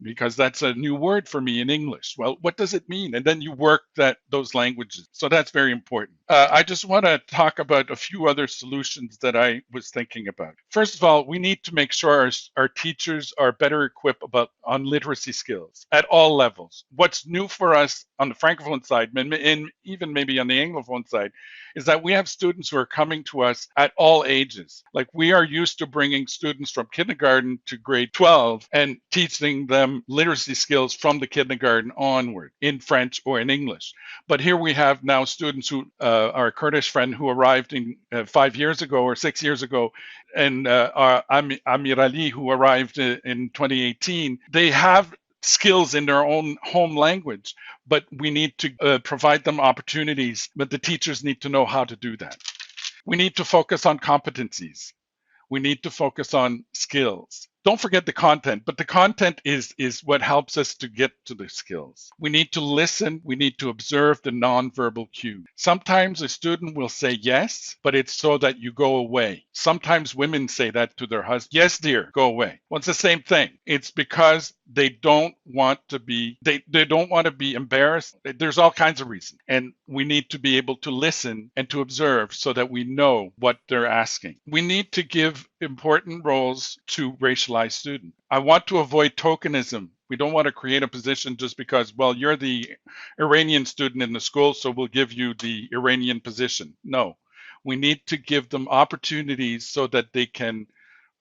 because that's a new word for me in English. Well, what does it mean? And then you work those languages. So that's very important. I just want to talk about a few other solutions that I was thinking about. First of all, we need to make sure our teachers are better equipped on literacy skills at all levels. What's new for us on the Francophone side, and even maybe on the Anglophone side, is that we have students who are coming to us at all ages. Like, we are used to bringing students from kindergarten to grade 12 and teaching them literacy skills from the kindergarten onward in French or in English. But here we have now students who, our Kurdish friend who arrived in 5 years ago or 6 years ago, and our Amir Ali who arrived in 2018, they have skills in their own home language, but we need to provide them opportunities, but the teachers need to know how to do that. We need to focus on competencies. We need to focus on skills. Don't forget the content, but the content is what helps us to get to the skills. We need to listen. We need to observe the nonverbal cue. Sometimes a student will say yes, but it's so that you go away. Sometimes women say that to their husband. Yes, dear, go away. Well, it's the same thing. It's because they don't want to be, they don't want to be embarrassed. There's all kinds of reasons. And we need to be able to listen and to observe so that we know what they're asking. We need to give important roles to racialized students. I want to avoid tokenism. We don't want to create a position just because, well, you're the Iranian student in the school, so we'll give you the Iranian position. No, we need to give them opportunities so that they can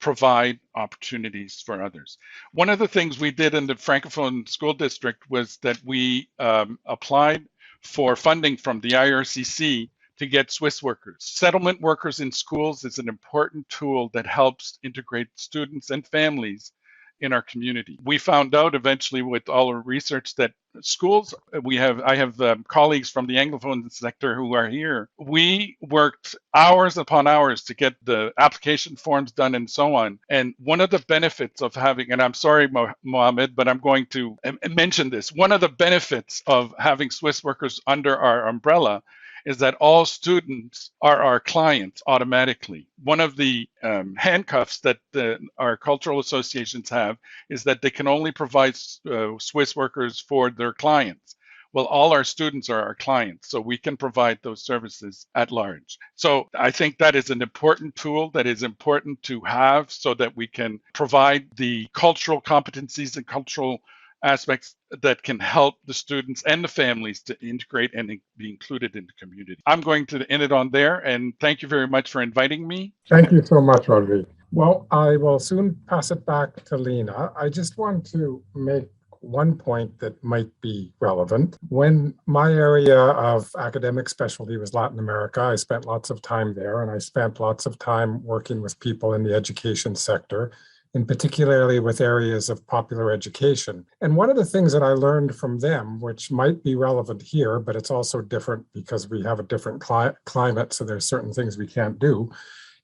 provide opportunities for others. One of the things we did in the Francophone School District was that we applied for funding from the IRCC to get Swiss workers. Settlement workers in schools is an important tool that helps integrate students and families in our community. We found out eventually with all our research that schools, I have colleagues from the Anglophone sector who are here. We worked hours upon hours to get the application forms done and so on. And one of the benefits of having, and I'm sorry, Mohammed, but I'm going to mention this. One of the benefits of having Swiss workers under our umbrella is that all students are our clients automatically. One of the handcuffs that our cultural associations have is that they can only provide Swiss workers for their clients. Well, all our students are our clients, so we can provide those services at large. So I think that is an important tool that is important to have so that we can provide the cultural competencies and cultural aspects that can help the students and the families to integrate and be included in the community. I'm going to end it on there, and thank you very much for inviting me. Thank you so much, Rodrigue. Well, I will soon pass it back to Lena. I just want to make one point that might be relevant. When my area of academic specialty was Latin America, I spent lots of time there, and I spent lots of time working with people in the education sector, and particularly with areas of popular education. And one of the things that I learned from them, which might be relevant here, but it's also different because we have a different climate, so there's certain things we can't do,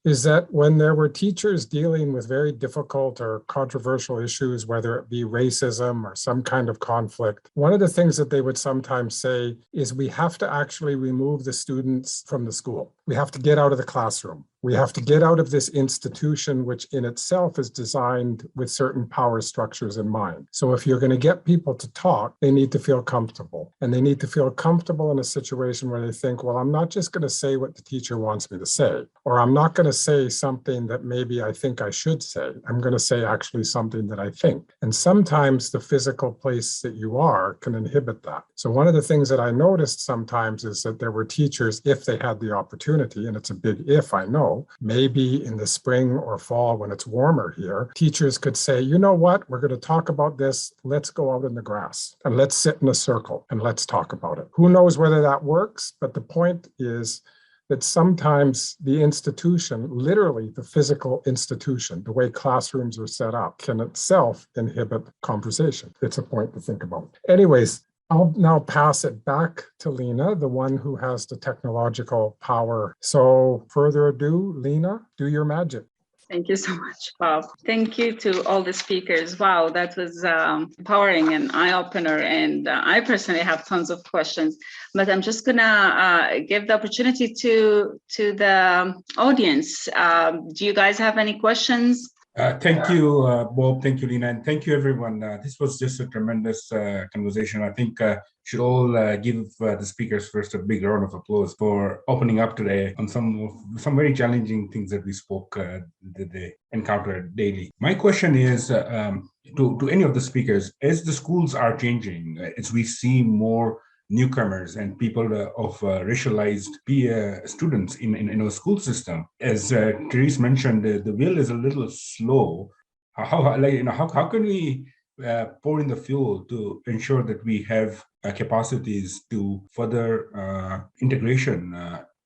is that when there were teachers dealing with very difficult or controversial issues, whether it be racism or some kind of conflict, one of the things that they would sometimes say is we have to actually remove the students from the school. We have to get out of the classroom. We have to get out of this institution, which in itself is designed with certain power structures in mind. So if you're going to get people to talk, they need to feel comfortable. And they need to feel comfortable in a situation where they think, well, I'm not just going to say what the teacher wants me to say, or I'm not going to say something that maybe I think I should say. I'm going to say actually something that I think. And sometimes the physical place that you are can inhibit that. So one of the things that I noticed sometimes is that there were teachers, if they had the opportunity, and it's a big if, I know, maybe in the spring or fall when it's warmer here, teachers could say, you know what, we're going to talk about this. Let's go out in the grass and let's sit in a circle and let's talk about it. Who knows whether that works? But the point is that sometimes the institution, literally the physical institution, the way classrooms are set up, can itself inhibit conversation. It's a point to think about. Anyways, I'll now pass it back to Lena, the one who has the technological power. So further ado, Lena, do your magic. Thank you so much, Bob. Thank you to all the speakers. Wow, that was empowering and eye-opener. And I personally have tons of questions, but I'm just gonna give the opportunity to the audience. Do you guys have any questions? Thank you, Bob. Thank you, Lena. And thank you, everyone. This was just a tremendous conversation. I think should all give the speakers first a big round of applause for opening up today on some very challenging things that we spoke that they encounter daily. My question is to any of the speakers, as the schools are changing, as we see more newcomers and people of racialized students in our school system. As Therese mentioned, the wheel is a little slow. How can we pour in the fuel to ensure that we have capacities to further integration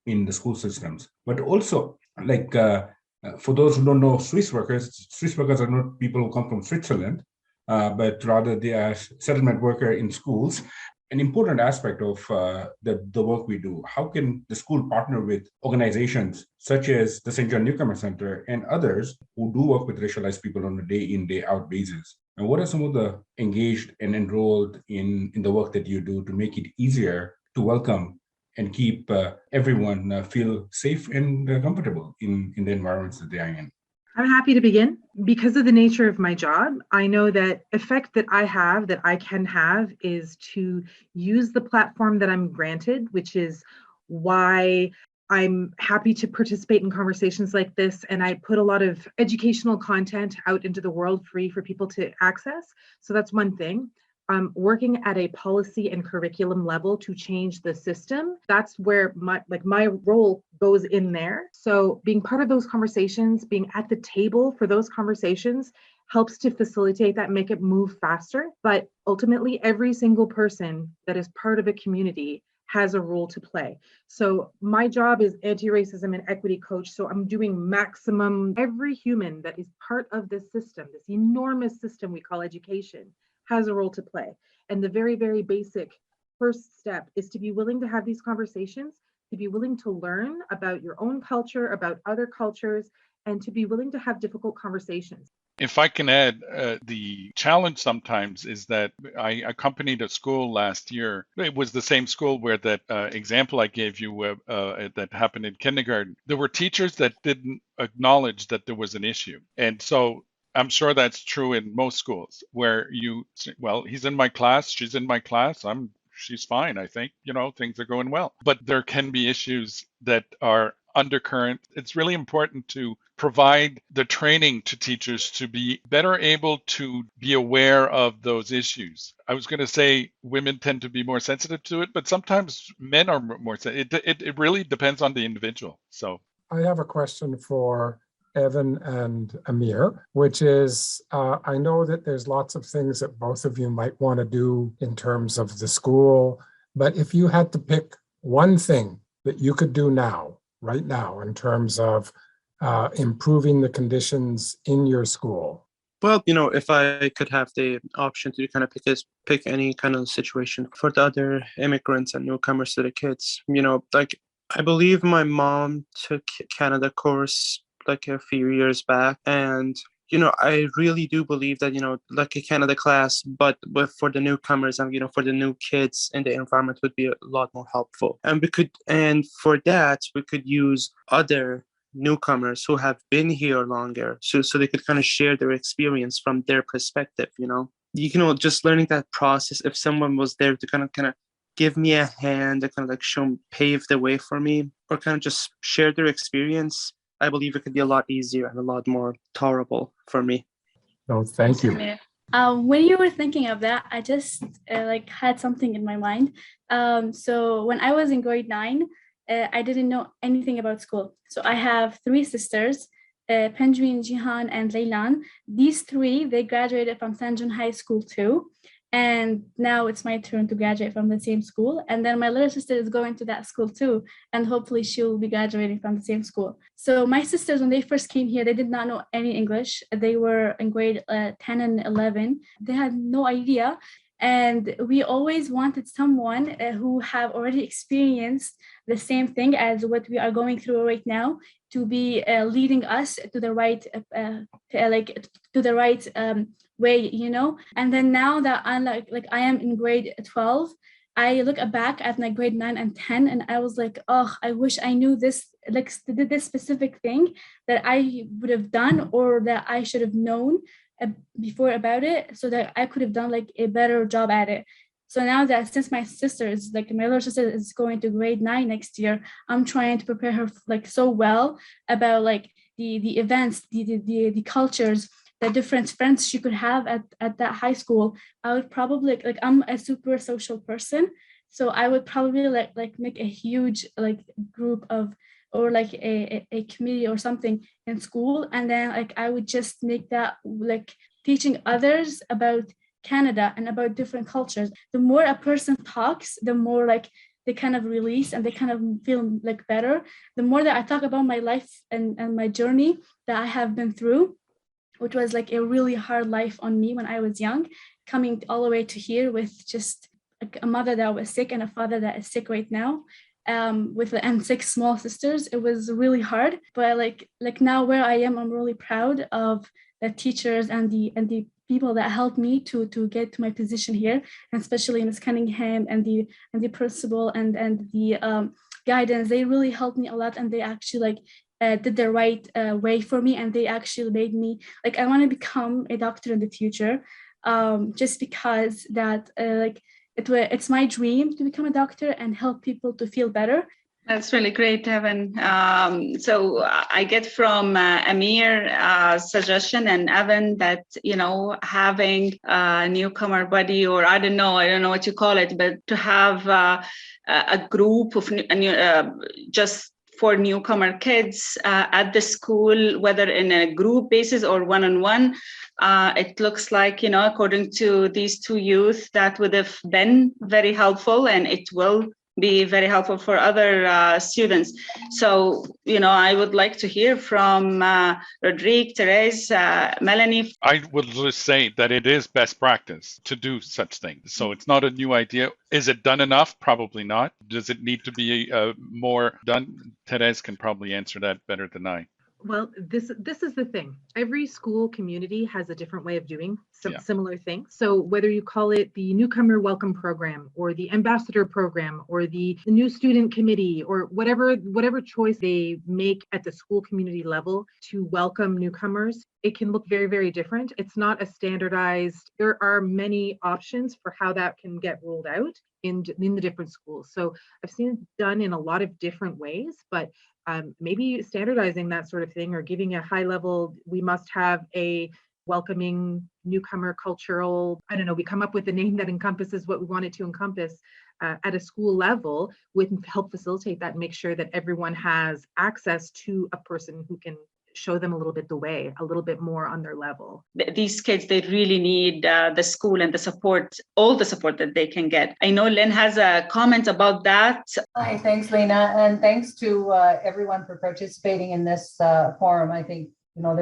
in the school systems? But also, for those who don't know Swiss workers are not people who come from Switzerland, but rather they are settlement worker in schools. An important aspect of the work we do. How can the school partner with organizations such as the St. John Newcomer Center and others who do work with racialized people on a day-in, day-out basis? And what are some of the engaged and enrolled in the work that you do to make it easier to welcome and keep everyone feel safe and comfortable in the environments that they are in? I'm happy to begin. Because of the nature of my job, I know that effect that I can have is to use the platform that I'm granted, which is why I'm happy to participate in conversations like this. And I put a lot of educational content out into the world free for people to access. So that's one thing. Working at a policy and curriculum level to change the system. That's where my role goes in there. So being part of those conversations, being at the table for those conversations helps to facilitate that, make it move faster. But ultimately, every single person that is part of a community has a role to play. So my job is anti-racism and equity coach. So I'm doing maximum. Every human that is part of this system, this enormous system we call education, has a role to play. And the very, very basic first step is to be willing to have these conversations, to be willing to learn about your own culture, about other cultures, and to be willing to have difficult conversations. If I can add, the challenge sometimes is that I accompanied a school last year. It was the same school where that example I gave you that happened in kindergarten. There were teachers that didn't acknowledge that there was an issue. And so I'm sure that's true in most schools where he's in my class, she's in my class, she's fine, I think, things are going well. But there can be issues that are undercurrent. It's really important to provide the training to teachers to be better able to be aware of those issues. I was going to say women tend to be more sensitive to it, but sometitive men are more sensitive. It really depends on the individual. So I have a question for Evan and Amir, which is, I know that there's lots of things that both of you might want to do in terms of the school, but if you had to pick one thing that you could do right now, in terms of improving the conditions in your school? Well, if I could have the option to kind of pick any kind of situation for the other immigrants and newcomers to the kids, I believe my mom took Canada course like a few years back. And, I really do believe that, like a Canada class, but for the newcomers and, for the new kids in the environment would be a lot more helpful. And for that, we could use other newcomers who have been here longer. So they could kind of share their experience from their perspective, just learning that process. If someone was there to kind of give me a hand, to kind of pave the way for me, or kind of just share their experience, I believe it could be a lot easier and a lot more tolerable for me. No, thank you. When you were thinking of that, I just had something in my mind. So when I was in grade 9, I didn't know anything about school. So I have 3 sisters, Penjwin, Jihan, and Leilan. These 3, they graduated from St. John High School too. And now it's my turn to graduate from the same school. And then my little sister is going to that school too. And hopefully she will be graduating from the same school. So my sisters, when they first came here, they did not know any English. They were in grade 10 and 11. They had no idea. And we always wanted someone who have already experienced the same thing as what we are going through right now, to be leading us to the right, to the right way, you know. And then now that I'm like I am in grade 12, I look back at my grade 9 and 10, and I was like, oh, I wish I knew this, like this specific thing that I would have done, or that I should have known before about it, so that I could have done like a better job at it. So now that since my sister is like, my little sister is going to grade 9 next year, I'm trying to prepare her like so well about like the events, the cultures, the different friends she could have at that high school. I would probably like I'm a super social person, so I would probably like make a huge like group of, or like a committee or something in school, and then like I would just make that like teaching others about Canada and about different cultures. The more a person talks, the more like they kind of release and they kind of feel like better. The more that I talk about my life and my journey that I have been through, which was like a really hard life on me when I was young, coming all the way to here with just like a mother that was sick and a father that is sick right now, and 6 small sisters. It was really hard, but like now where I am, I'm really proud of the teachers and the people that helped me to get to my position here, and especially Ms. Cunningham and the principal and the guidance. They really helped me a lot, and they actually like did the right way for me, and they actually made me like I want to become a doctor in the future, just because that like it's my dream to become a doctor and help people to feel better. That's really great, Evan. So I get from Amir's suggestion and Evan that, you know, having a newcomer buddy, or I don't know what you call it, but to have a group of just for newcomer kids at the school, whether in a group basis or one-on-one, it looks like, you know, according to these 2 youth, that would have been very helpful, and it will be very helpful for other students. So, you know, I would like to hear from Rodrigue, Therese, Melanie. I would just say that it is best practice to do such things. So it's not a new idea. Is it done enough? Probably not. Does it need to be more done? Therese can probably answer that better than I. Well, this is the thing. Every school community has a different way of doing some similar things. So whether you call it the newcomer welcome program, or the ambassador program, or the new student committee, or whatever choice they make at the school community level to welcome newcomers, it can look very, very different. It's not a standardized. There are many options for how that can get rolled out in the different schools. So I've seen it done in a lot of different ways, but maybe standardizing that sort of thing, or giving a high level, we must have a welcoming newcomer cultural, I don't know, we come up with a name that encompasses what we want it to encompass at a school level, would help facilitate that and make sure that everyone has access to a person who can show them a little bit the way, a little bit more on their level. These kids, they really need the school and the support, all the support that they can get. I know Lynn has a comment about that. Hi, thanks, Lena, and thanks to everyone for participating in this forum. I think, you know,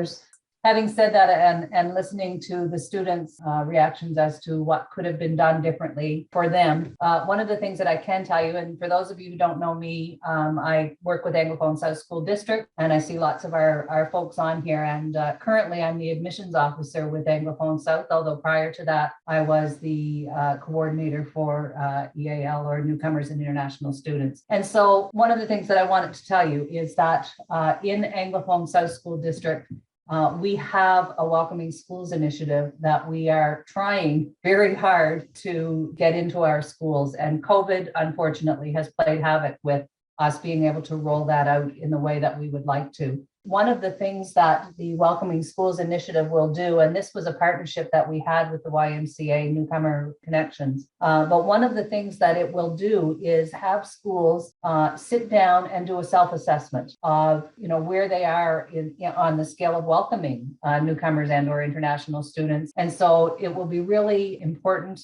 having said that, and listening to the students' reactions as to what could have been done differently for them, one of the things that I can tell you, and for those of you who don't know me, I work with Anglophone South School District, and I see lots of our folks on here, and currently I'm the admissions officer with Anglophone South, although prior to that, I was the coordinator for EAL, or Newcomers and International Students. And so one of the things that I wanted to tell you is that in Anglophone South School District, we have a Welcoming Schools initiative that we are trying very hard to get into our schools. And COVID, unfortunately, has played havoc with us being able to roll that out in the way that we would like to. One of the things that the Welcoming Schools initiative will do, and this was a partnership that we had with the YMCA Newcomer Connections, but one of the things that it will do is have schools sit down and do a self-assessment of, you know, where they are on the scale of welcoming newcomers and or international students. And so it will be really important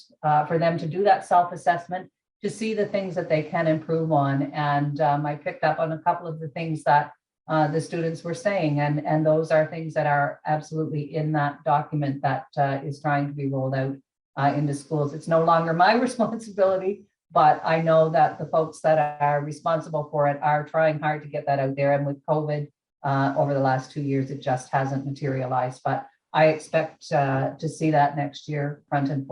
for them to do that self-assessment, to see the things that they can improve on. And I picked up on a couple of the things that the students were saying, and those are things that are absolutely in that document that is trying to be rolled out into schools. It's no longer my responsibility, but I know that the folks that are responsible for it are trying hard to get that out there. And with COVID over the last 2 years, it just hasn't materialized. But I expect to see that next year, front and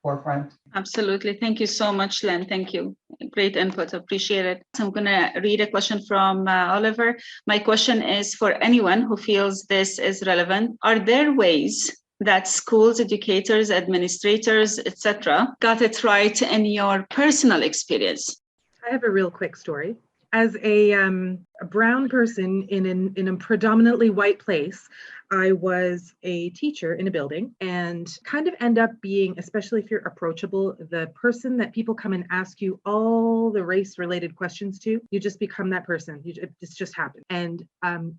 forefront. Absolutely. Thank you so much, Len. Thank you. Great input. Appreciate it. So I'm going to read a question from Oliver. My question is for anyone who feels this is relevant. Are there ways that schools, educators, administrators, etc., got it right in your personal experience? I have a real quick story. As a brown person in a predominantly white place, I was a teacher in a building and kind of end up being, especially if you're approachable, the person that people come and ask you all the race-related questions to. You just become that person. It's just happened. And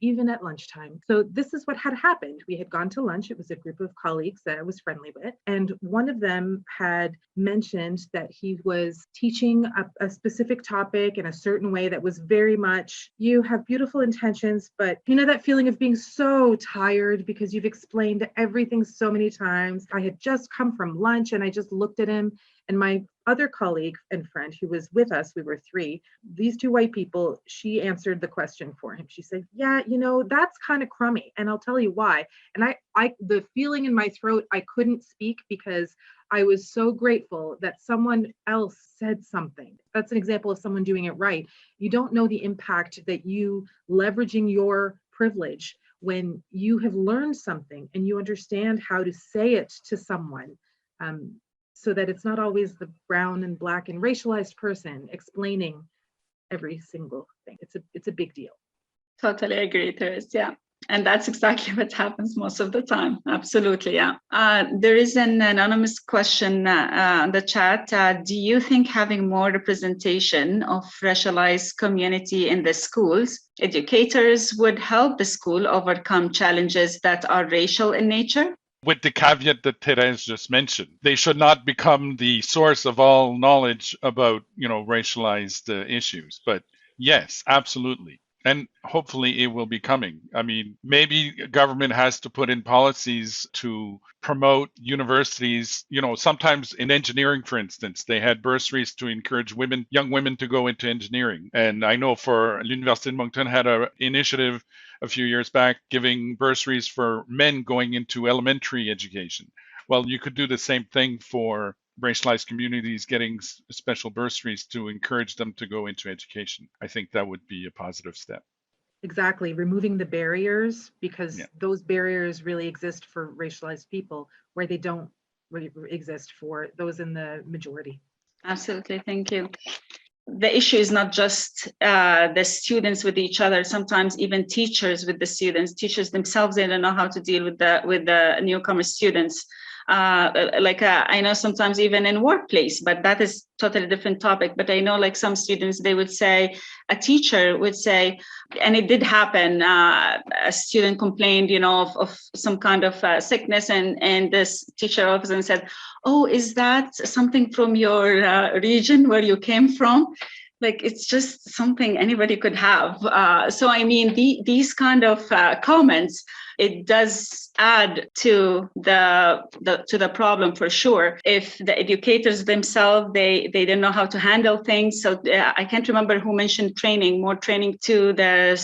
even at lunchtime. So this is what had happened. We had gone to lunch. It was a group of colleagues that I was friendly with. And one of them had mentioned that he was teaching a specific topic in a certain way that was very much, you have beautiful intentions, but you know that feeling of being so tired because you've explained everything so many times. I had just come from lunch and I just looked at him, and my other colleague and friend who was with us, we were three, these two white people, she answered the question for him. She said, yeah, you know, that's kind of crummy. And I'll tell you why. And I the feeling in my throat, I couldn't speak because I was so grateful that someone else said something. That's an example of someone doing it right. You don't know the impact that you leveraging your privilege when you have learned something and you understand how to say it to someone, so that it's not always the brown and black and racialized person explaining every single thing. It's a big deal. Totally agree, Therese. Yeah. And that's exactly what happens most of the time. Absolutely, yeah. There is an anonymous question on the chat. Do you think having more representation of racialized community in the schools, educators, would help the school overcome challenges that are racial in nature? With the caveat that Therese just mentioned, they should not become the source of all knowledge about, racialized issues. But yes, absolutely. And hopefully it will be coming. I mean, maybe government has to put in policies to promote universities. Sometimes in engineering, for instance, they had bursaries to encourage young women to go into engineering. And I know for L'Université de Moncton had an initiative a few years back giving bursaries for men going into elementary education. Well, you could do the same thing for racialized communities, getting special bursaries to encourage them to go into education. I think that would be a positive step. Exactly. Removing the barriers, because those barriers really exist for racialized people where they don't really exist for those in the majority. Absolutely. Thank you. The issue is not just the students with each other. Sometimes even teachers with the students. Teachers themselves, they don't know how to deal with the newcomer students. I know sometimes even in workplace, but that is totally different topic. But I know like some students, they would say, a teacher would say, and it did happen, a student complained, of some kind of sickness, and this teacher all of a sudden said, oh, is that something from your region where you came from? Like, it's just something anybody could have. So, I mean, these kind of comments, it does add to the problem for sure. If the educators themselves, they didn't know how to handle things. So I can't remember who mentioned more training to the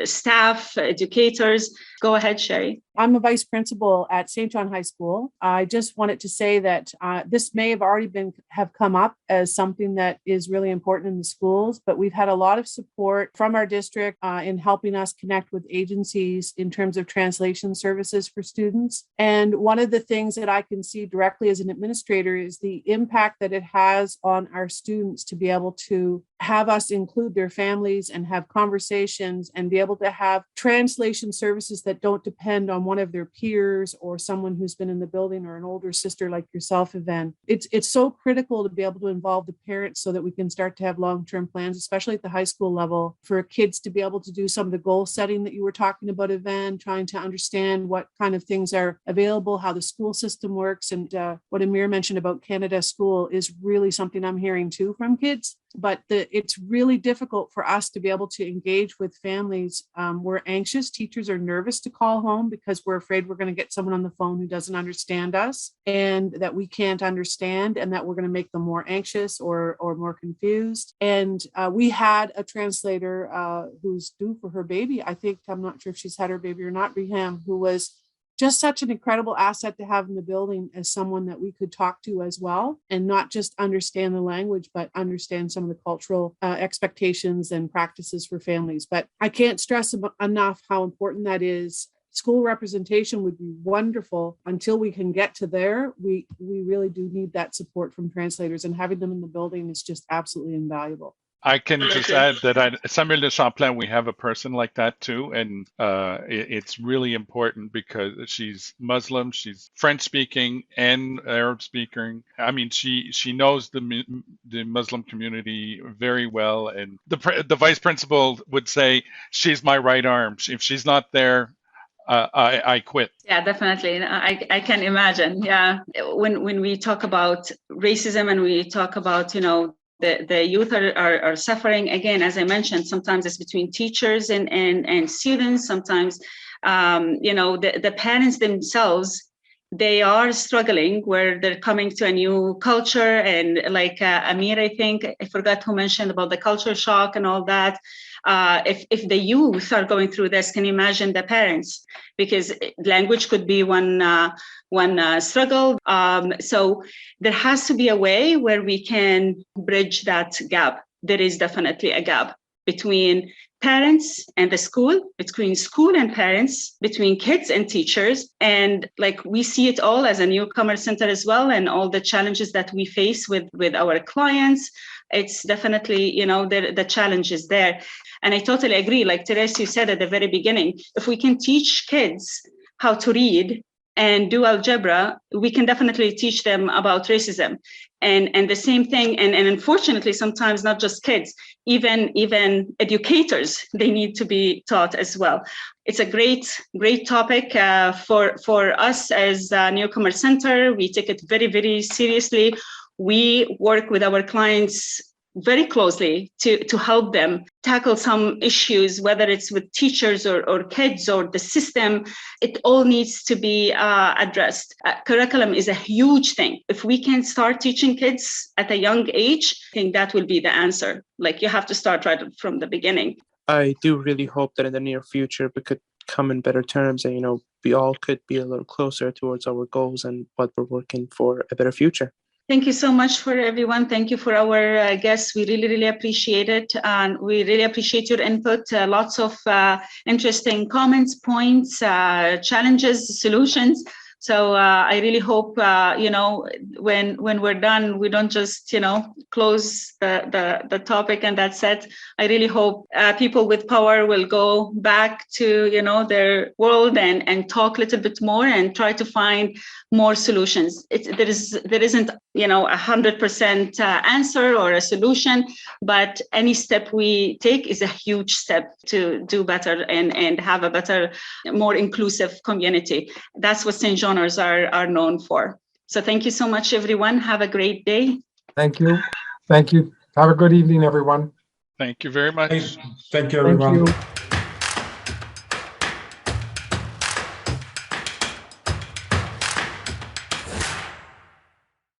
staff, educators. Go ahead, Sherry. I'm a vice principal at St. John High School. I just wanted to say that this may have already have come up as something that is really important in the schools, but we've had a lot of support from our district in helping us connect with agencies in terms of translation services for students. And one of the things that I can see directly as an administrator is the impact that it has on our students to be able to have us include their families and have conversations and be able to have translation services that don't depend on one of their peers or someone who's been in the building or an older sister like yourself, Yvonne. It's so critical to be able to involve the parents so that we can start to have long-term plans, especially at the high school level, for kids to be able to do some of the goal setting that you were talking about, Yvonne, trying to understand what kind of things are available, how the school system works. And what Amir mentioned about Canada School is really something I'm hearing too from kids. but it's really difficult for us to be able to engage with families. We're anxious. Teachers are nervous to call home because we're afraid we're going to get someone on the phone who doesn't understand us and that we can't understand, and that we're going to make them more anxious or more confused. And we had a translator who's due for her baby. I'm not sure if she's had her baby or not, Reham, who was just such an incredible asset to have in the building as someone that we could talk to as well, and not just understand the language, but understand some of the cultural expectations and practices for families. But I can't stress enough how important that is. School representation would be wonderful. Until we can get to there, we really do need that support from translators, and having them in the building is just absolutely invaluable. I can just add that at Samuel de Champlain, we have a person like that too. And it's really important because she's Muslim, she's French speaking and Arab speaking. I mean, she knows the Muslim community very well. And the vice principal would say, she's my right arm. If she's not there, I quit. Yeah, definitely. I can imagine. Yeah. When we talk about racism and we talk about, the youth are suffering. Again, as I mentioned, sometimes it's between teachers and students. Sometimes, the parents themselves, they are struggling where they're coming to a new culture. And like Amir, I think, I forgot who mentioned about the culture shock and all that. If the youth are going through this, can you imagine the parents? Because language could be one struggle. So there has to be a way where we can bridge that gap. There is definitely a gap between parents and the school, between school and parents, between kids and teachers. And like we see it all as a newcomer center as well, and all the challenges that we face with our clients. It's definitely, the challenge is there. And I totally agree. Like Therese, you said at the very beginning, if we can teach kids how to read and do algebra, we can definitely teach them about racism. And the same thing, and unfortunately, sometimes not just kids, even educators, they need to be taught as well. It's a great topic for us as a Newcomer Center. We take it very, very seriously. We work with our clients very closely to help them tackle some issues, whether it's with teachers or kids or the system. It all needs to be addressed. Curriculum is a huge thing. If we can start teaching kids at a young age, I think that will be the answer. Like you have to start right from the beginning. I do really hope that in the near future we could come in better terms and, we all could be a little closer towards our goals and what we're working for a better future. Thank you so much for everyone. Thank you for our guests. We really, really appreciate it. And we really appreciate your input. Lots of interesting comments, points, challenges, solutions. So I really hope, when we're done, we don't just, close the topic and that's it. I really hope people with power will go back to, their world and talk a little bit more and try to find more solutions. There isn't, 100% answer or a solution, but any step we take is a huge step to do better and have a better, more inclusive community. That's what St. Johners are known for. So thank you so much, everyone. Have a great day. Thank you. Thank you. Have a good evening, everyone. Thank you very much. Thank you, everyone. Thank you.